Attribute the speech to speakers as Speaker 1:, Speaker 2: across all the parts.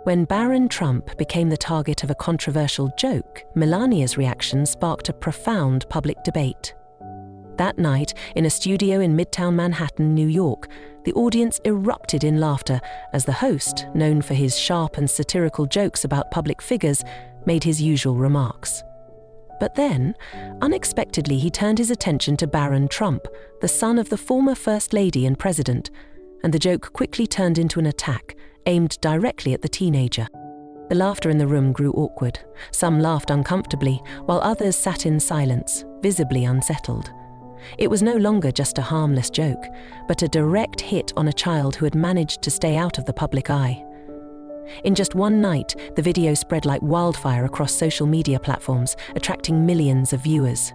Speaker 1: When Barron Trump became the target of a controversial joke, Melania's reaction sparked a profound public debate. That night, in a studio in Midtown Manhattan, New York, the audience erupted in laughter as the host, known for his sharp and satirical jokes about public figures, made his usual remarks. But then, unexpectedly, he turned his attention to Barron Trump, the son of the former First Lady and President, and the joke quickly turned into an attack, aimed directly at the teenager. The laughter in the room grew awkward. Some laughed uncomfortably, while others sat in silence, visibly unsettled. It was no longer just a harmless joke, but a direct hit on a child who had managed to stay out of the public eye. In just one night, the video spread like wildfire across social media platforms, attracting millions of viewers.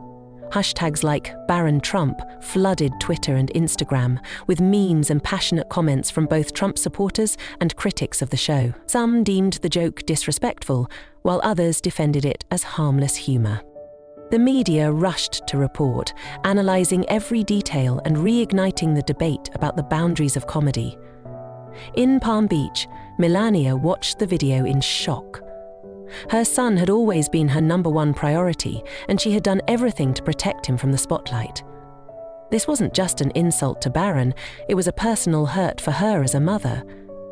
Speaker 1: Hashtags like Barron Trump flooded Twitter and Instagram, with memes and passionate comments from both Trump supporters and critics of the show. Some deemed the joke disrespectful, while others defended it as harmless humor. The media rushed to report, analyzing every detail and reigniting the debate about the boundaries of comedy. In Palm Beach, Melania watched the video in shock. Her son had always been her #1 priority, and she had done everything to protect him from the spotlight. This wasn't just an insult to Barron, it was a personal hurt for her as a mother.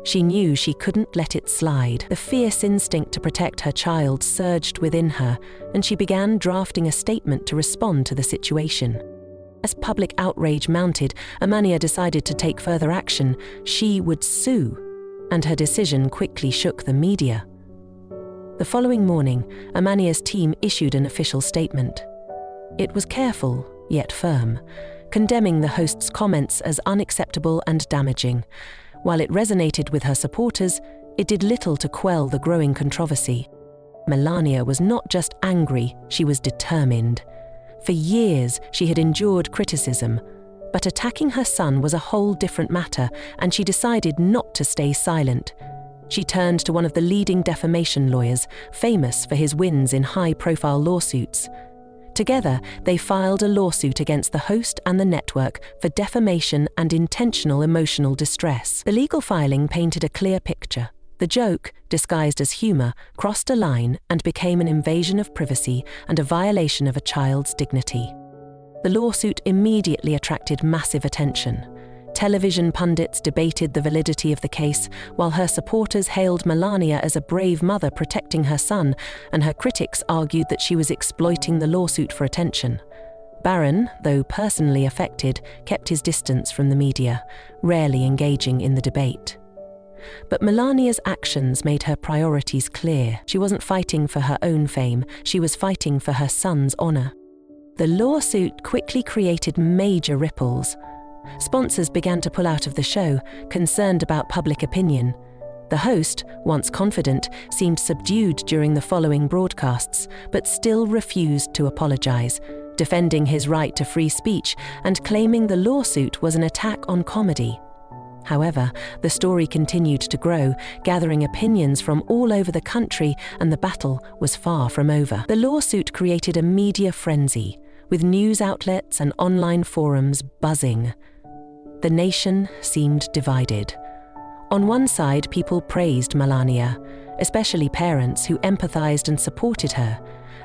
Speaker 1: She knew she couldn't let it slide. The fierce instinct to protect her child surged within her, and she began drafting a statement to respond to the situation. As public outrage mounted, Melania decided to take further action. She would sue, and her decision quickly shook the media. The following morning, Melania's team issued an official statement. It was careful, yet firm, condemning the host's comments as unacceptable and damaging. While it resonated with her supporters, it did little to quell the growing controversy. Melania was not just angry, she was determined. For years, she had endured criticism, but attacking her son was a whole different matter, and she decided not to stay silent. She turned to one of the leading defamation lawyers, famous for his wins in high-profile lawsuits. Together, they filed a lawsuit against the host and the network for defamation and intentional emotional distress. The legal filing painted a clear picture. The joke, disguised as humor, crossed a line and became an invasion of privacy and a violation of a child's dignity. The lawsuit immediately attracted massive attention. Television pundits debated the validity of the case, while her supporters hailed Melania as a brave mother protecting her son, and her critics argued that she was exploiting the lawsuit for attention. Barron, though personally affected, kept his distance from the media, rarely engaging in the debate. But Melania's actions made her priorities clear. She wasn't fighting for her own fame, she was fighting for her son's honor. The lawsuit quickly created major ripples. Sponsors began to pull out of the show, concerned about public opinion. The host, once confident, seemed subdued during the following broadcasts, but still refused to apologize, defending his right to free speech and claiming the lawsuit was an attack on comedy. However, the story continued to grow, gathering opinions from all over the country, and the battle was far from over. The lawsuit created a media frenzy, with news outlets and online forums buzzing. The nation seemed divided. On one side, people praised Melania, especially parents who empathized and supported her,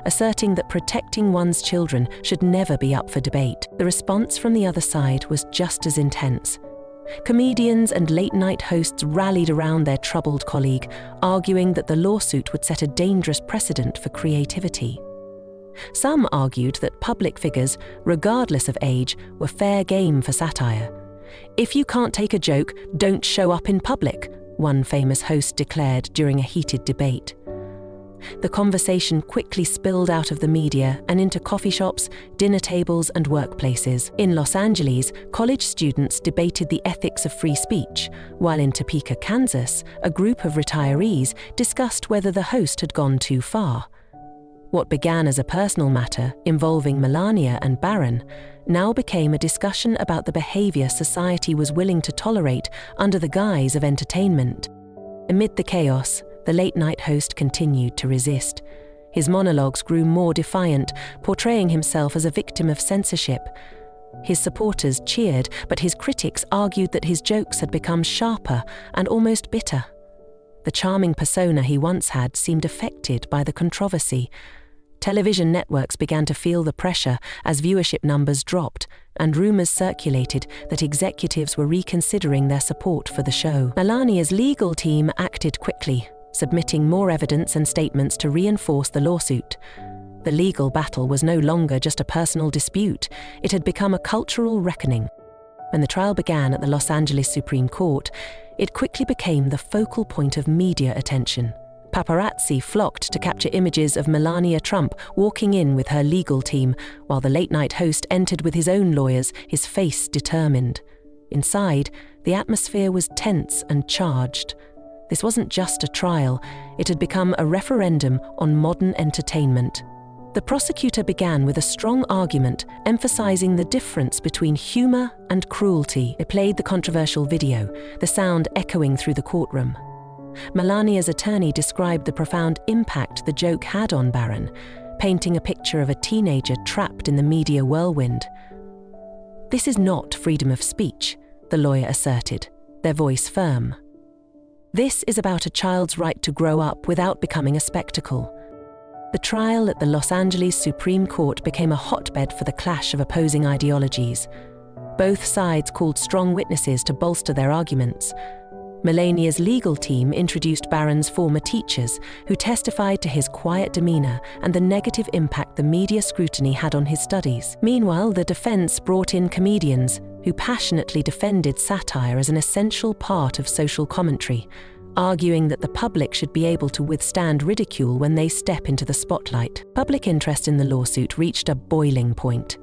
Speaker 1: asserting that protecting one's children should never be up for debate. The response from the other side was just as intense. Comedians and late-night hosts rallied around their troubled colleague, arguing that the lawsuit would set a dangerous precedent for creativity. Some argued that public figures, regardless of age, were fair game for satire. "If you can't take a joke, don't show up in public," one famous host declared during a heated debate. The conversation quickly spilled out of the media and into coffee shops, dinner tables, and workplaces. In Los Angeles, college students debated the ethics of free speech, while in Topeka, Kansas, a group of retirees discussed whether the host had gone too far. What began as a personal matter involving Melania and Barron now became a discussion about the behavior society was willing to tolerate under the guise of entertainment. Amid the chaos, the late-night host continued to resist. His monologues grew more defiant, portraying himself as a victim of censorship. His supporters cheered, but his critics argued that his jokes had become sharper and almost bitter. The charming persona he once had seemed affected by the controversy. Television networks began to feel the pressure as viewership numbers dropped, and rumors circulated that executives were reconsidering their support for the show. Melania's legal team acted quickly, submitting more evidence and statements to reinforce the lawsuit. The legal battle was no longer just a personal dispute, it had become a cultural reckoning. When the trial began at the Los Angeles Supreme Court, it quickly became the focal point of media attention. Paparazzi flocked to capture images of Melania Trump walking in with her legal team, while the late-night host entered with his own lawyers, his face determined. Inside, the atmosphere was tense and charged. This wasn't just a trial, it had become a referendum on modern entertainment. The prosecutor began with a strong argument emphasizing the difference between humor and cruelty. It played the controversial video, the sound echoing through the courtroom. Melania's attorney described the profound impact the joke had on Barron, painting a picture of a teenager trapped in the media whirlwind. "This is not freedom of speech," the lawyer asserted, their voice firm. "This is about a child's right to grow up without becoming a spectacle." The trial at the Los Angeles Supreme Court became a hotbed for the clash of opposing ideologies. Both sides called strong witnesses to bolster their arguments. Melania's legal team introduced Barron's former teachers, who testified to his quiet demeanor and the negative impact the media scrutiny had on his studies. Meanwhile, the defense brought in comedians, who passionately defended satire as an essential part of social commentary, arguing that the public should be able to withstand ridicule when they step into the spotlight. Public interest in the lawsuit reached a boiling point.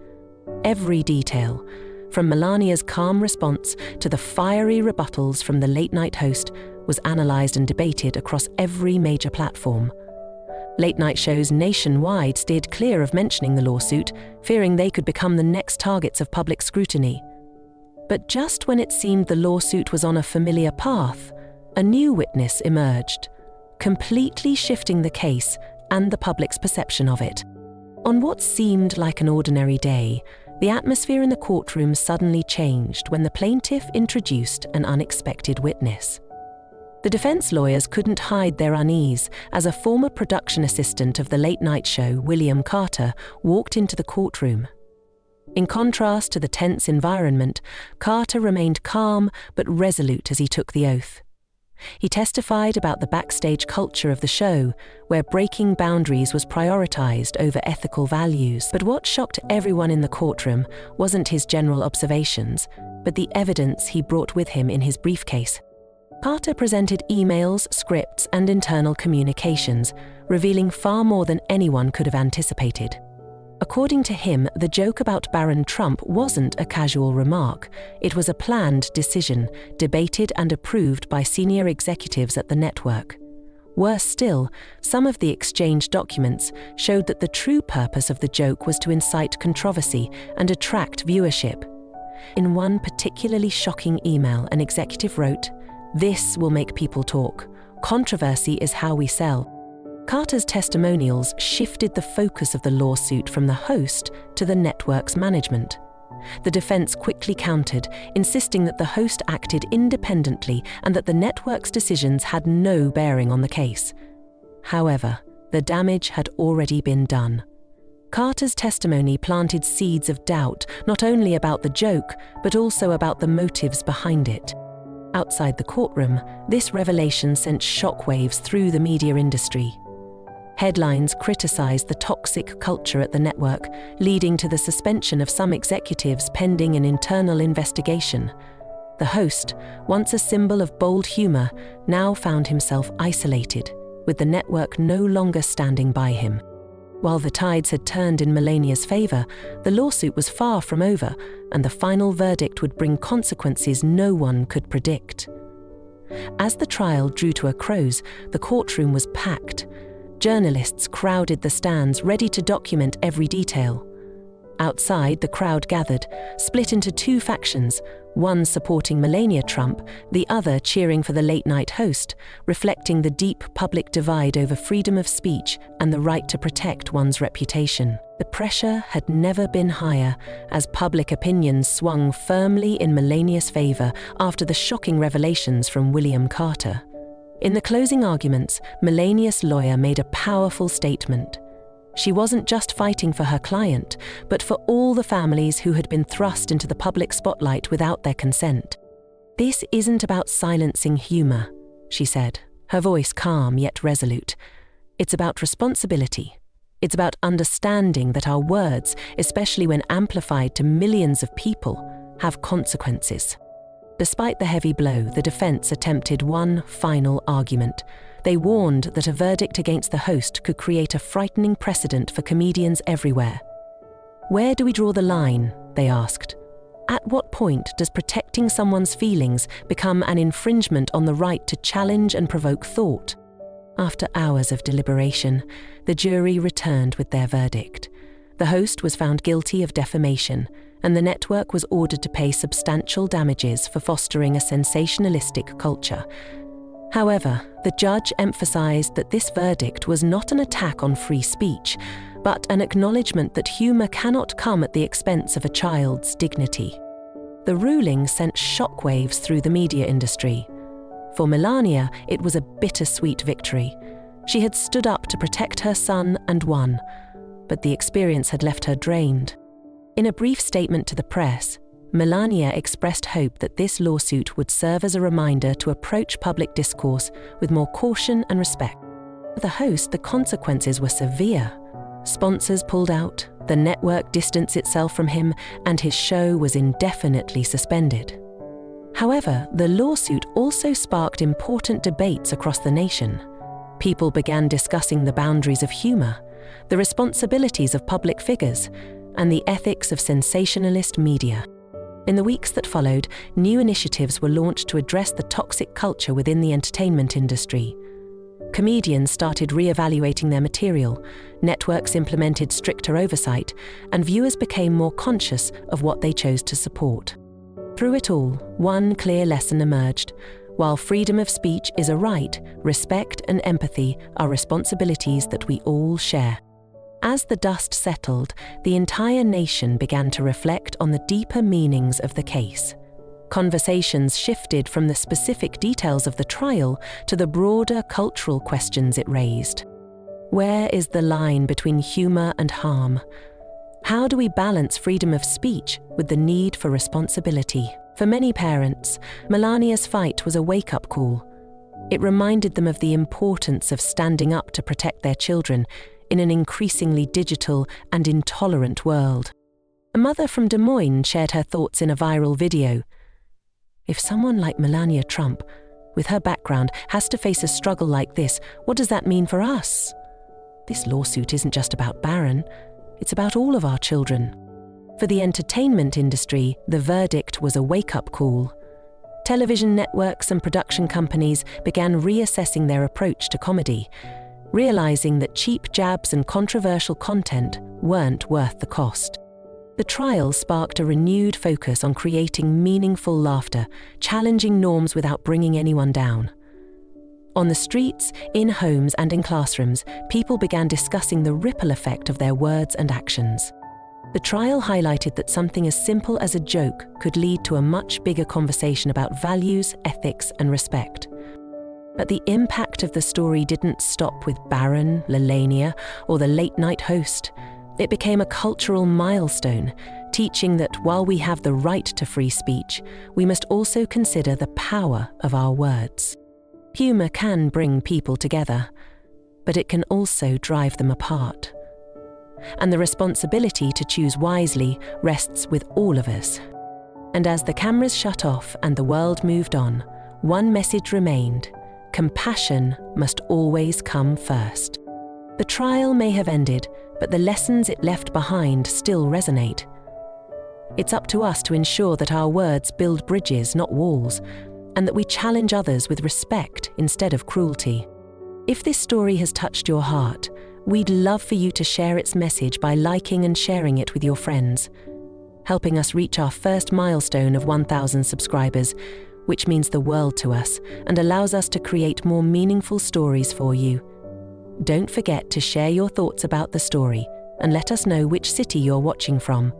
Speaker 1: Every detail, from Melania's calm response to the fiery rebuttals from the late-night host, was analyzed and debated across every major platform. Late-night shows nationwide steered clear of mentioning the lawsuit, fearing they could become the next targets of public scrutiny. But just when it seemed the lawsuit was on a familiar path, a new witness emerged, completely shifting the case and the public's perception of it. On what seemed like an ordinary day, the atmosphere in the courtroom suddenly changed when the plaintiff introduced an unexpected witness. The defense lawyers couldn't hide their unease as a former production assistant of the late-night show, William Carter, walked into the courtroom. In contrast to the tense environment, Carter remained calm but resolute as he took the oath. He testified about the backstage culture of the show, where breaking boundaries was prioritized over ethical values. But what shocked everyone in the courtroom wasn't his general observations, but the evidence he brought with him in his briefcase. Carter presented emails, scripts, and internal communications, revealing far more than anyone could have anticipated. According to him, the joke about Barron Trump wasn't a casual remark. It was a planned decision, debated and approved by senior executives at the network. Worse still, some of the exchanged documents showed that the true purpose of the joke was to incite controversy and attract viewership. In one particularly shocking email, an executive wrote, "This will make people talk. Controversy is how we sell." Carter's testimonials shifted the focus of the lawsuit from the host to the network's management. The defense quickly countered, insisting that the host acted independently and that the network's decisions had no bearing on the case. However, the damage had already been done. Carter's testimony planted seeds of doubt, not only about the joke, but also about the motives behind it. Outside the courtroom, this revelation sent shockwaves through the media industry. Headlines criticized the toxic culture at the network, leading to the suspension of some executives pending an internal investigation. The host, once a symbol of bold humor, now found himself isolated, with the network no longer standing by him. While the tides had turned in Melania's favor, the lawsuit was far from over, and the final verdict would bring consequences no one could predict. As the trial drew to a close, the courtroom was packed. Journalists crowded the stands, ready to document every detail. Outside, the crowd gathered, split into two factions, one supporting Melania Trump, the other cheering for the late-night host, reflecting the deep public divide over freedom of speech and the right to protect one's reputation. The pressure had never been higher, as public opinion swung firmly in Melania's favor after the shocking revelations from William Carter. In the closing arguments, Melania's lawyer made a powerful statement. She wasn't just fighting for her client, but for all the families who had been thrust into the public spotlight without their consent. "This isn't about silencing humor," she said, her voice calm yet resolute. "It's about responsibility. It's about understanding that our words, especially when amplified to millions of people, have consequences." Despite the heavy blow, the defense attempted one final argument. They warned that a verdict against the host could create a frightening precedent for comedians everywhere. "Where do we draw the line?" they asked. "At what point does protecting someone's feelings become an infringement on the right to challenge and provoke thought?" After hours of deliberation, the jury returned with their verdict. The host was found guilty of defamation, and the network was ordered to pay substantial damages for fostering a sensationalistic culture. However, the judge emphasized that this verdict was not an attack on free speech, but an acknowledgement that humor cannot come at the expense of a child's dignity. The ruling sent shockwaves through the media industry. For Melania, it was a bittersweet victory. She had stood up to protect her son and won, but the experience had left her drained. In a brief statement to the press, Melania expressed hope that this lawsuit would serve as a reminder to approach public discourse with more caution and respect. For the host, the consequences were severe. Sponsors pulled out, the network distanced itself from him, and his show was indefinitely suspended. However, the lawsuit also sparked important debates across the nation. People began discussing the boundaries of humor, the responsibilities of public figures, and the ethics of sensationalist media. In the weeks that followed, new initiatives were launched to address the toxic culture within the entertainment industry. Comedians started re-evaluating their material, networks implemented stricter oversight, and viewers became more conscious of what they chose to support. Through it all, one clear lesson emerged. While freedom of speech is a right, respect and empathy are responsibilities that we all share. As the dust settled, the entire nation began to reflect on the deeper meanings of the case. Conversations shifted from the specific details of the trial to the broader cultural questions it raised. Where is the line between humor and harm? How do we balance freedom of speech with the need for responsibility? For many parents, Melania's fight was a wake-up call. It reminded them of the importance of standing up to protect their children in an increasingly digital and intolerant world. A mother from Des Moines shared her thoughts in a viral video. "If someone like Melania Trump, with her background, has to face a struggle like this, what does that mean for us? This lawsuit isn't just about Barron, it's about all of our children." For the entertainment industry, the verdict was a wake-up call. Television networks and production companies began reassessing their approach to comedy, realizing that cheap jabs and controversial content weren't worth the cost. The trial sparked a renewed focus on creating meaningful laughter, challenging norms without bringing anyone down. On the streets, in homes and in classrooms, people began discussing the ripple effect of their words and actions. The trial highlighted that something as simple as a joke could lead to a much bigger conversation about values, ethics, and respect. But the impact of the story didn't stop with Barron, Melania, or the late-night host. It became a cultural milestone, teaching that while we have the right to free speech, we must also consider the power of our words. Humor can bring people together, but it can also drive them apart. And the responsibility to choose wisely rests with all of us. And as the cameras shut off and the world moved on, one message remained: compassion must always come first. The trial may have ended, but the lessons it left behind still resonate. It's up to us to ensure that our words build bridges, not walls, and that we challenge others with respect instead of cruelty. If this story has touched your heart, we'd love for you to share its message by liking and sharing it with your friends, helping us reach our first milestone of 1,000 subscribers, which means the world to us and allows us to create more meaningful stories for you. Don't forget to share your thoughts about the story and let us know which city you're watching from.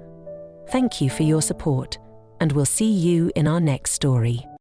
Speaker 1: Thank you for your support, and we'll see you in our next story.